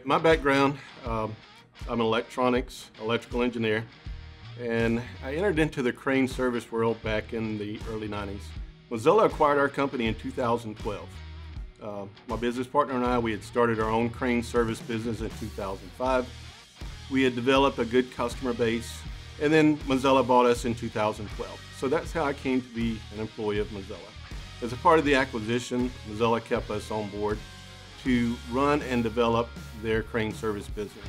My background, I'm an electrical engineer, and I entered into the crane service world back in the early 90s. Mazzella acquired our company in 2012. My business partner and I, we had started our own crane service business in 2005. We had developed a good customer base, and then Mazzella bought us in 2012. So that's how I came to be an employee of Mazzella. As a part of the acquisition, Mazzella kept us on board to run and develop their crane service business.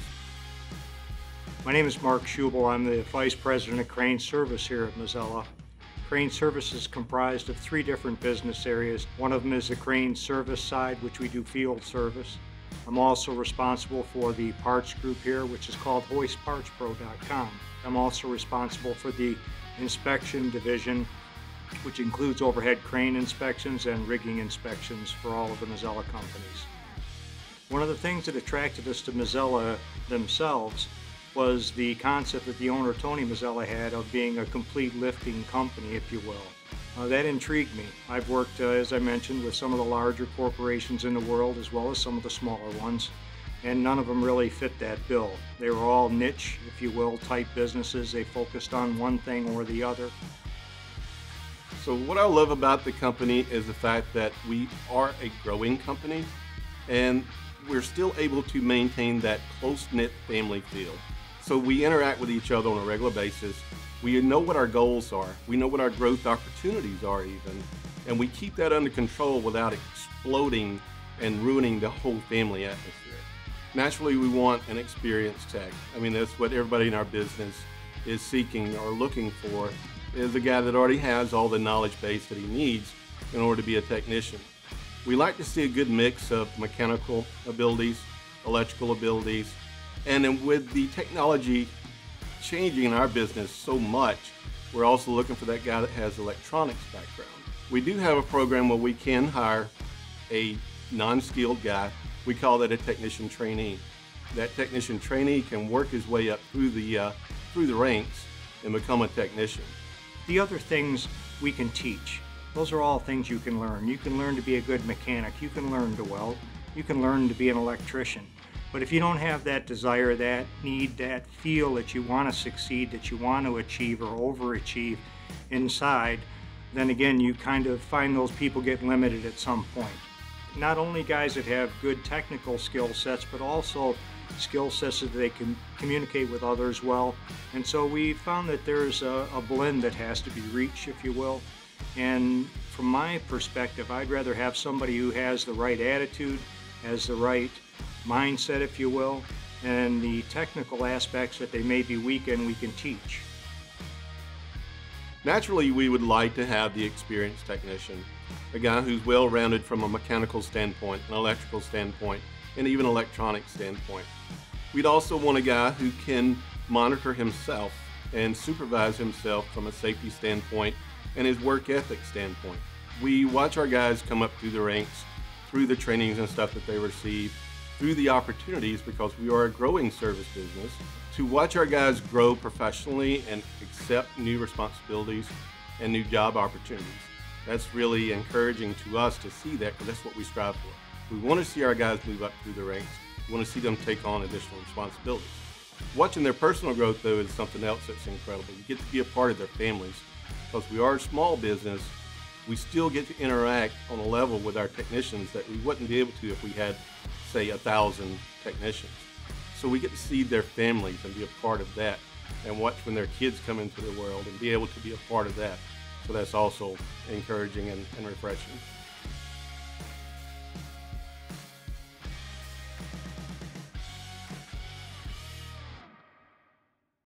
My name is Mark Schubel. I'm the Vice President of Crane Service here at Mazzella. Crane Service is comprised of 3 different business areas. One of them is the crane service side, which we do field service. I'm also responsible for the parts group here, which is called hoistpartspro.com. I'm also responsible for the inspection division, which includes overhead crane inspections and rigging inspections for all of the Mazzella companies. One of the things that attracted us to Mazzella themselves was the concept that the owner, Tony Mazzella, had of being a complete lifting company, if you will. That intrigued me. I've worked, as I mentioned, with some of the larger corporations in the world as well as some of the smaller ones, and none of them really fit that bill. They were all niche, if you will, type businesses. They focused on one thing or the other. So what I love about the company is the fact that we are a growing company, and we're still able to maintain that close-knit family feel. So we interact with each other on a regular basis. We know what our goals are. We know what our growth opportunities are even. And we keep that under control without exploding and ruining the whole family atmosphere. Naturally, we want an experienced tech. I mean, that's what everybody in our business is seeking or looking for, is a guy that already has all the knowledge base that he needs in order to be a technician. We like to see a good mix of mechanical abilities, electrical abilities, and then with the technology changing in our business so much, we're also looking for that guy that has electronics background. We do have a program where we can hire a non-skilled guy. We call that a technician trainee. That technician trainee can work his way up through the ranks and become a technician. The other things we can teach. Those are all things you can learn. You can learn to be a good mechanic. You can learn to weld. You can learn to be an electrician. But if you don't have that desire, that need, that feel that you want to succeed, that you want to achieve or overachieve inside, then again, you kind of find those people get limited at some point. Not only guys that have good technical skill sets, but also skill sets that they can communicate with others well. And so we found that there's a blend that has to be reached, if you will. And from my perspective, I'd rather have somebody who has the right attitude, has the right mindset, if you will, and the technical aspects that they may be weak in, we can teach. Naturally, we would like to have the experienced technician, a guy who's well-rounded from a mechanical standpoint, an electrical standpoint, and even electronic standpoint. We'd also want a guy who can monitor himself and supervise himself from a safety standpoint and his work ethic standpoint. We watch our guys come up through the ranks, through the trainings and stuff that they receive, through the opportunities, because we are a growing service business, to watch our guys grow professionally and accept new responsibilities and new job opportunities. That's really encouraging to us to see that, because that's what we strive for. We want to see our guys move up through the ranks. We want to see them take on additional responsibilities. Watching their personal growth, though, is something else that's incredible. You get to be a part of their families. Because we are a small business, we still get to interact on a level with our technicians that we wouldn't be able to if we had, say, 1,000 technicians. So we get to see their families and be a part of that, and watch when their kids come into the world and be able to be a part of that. So that's also encouraging and refreshing.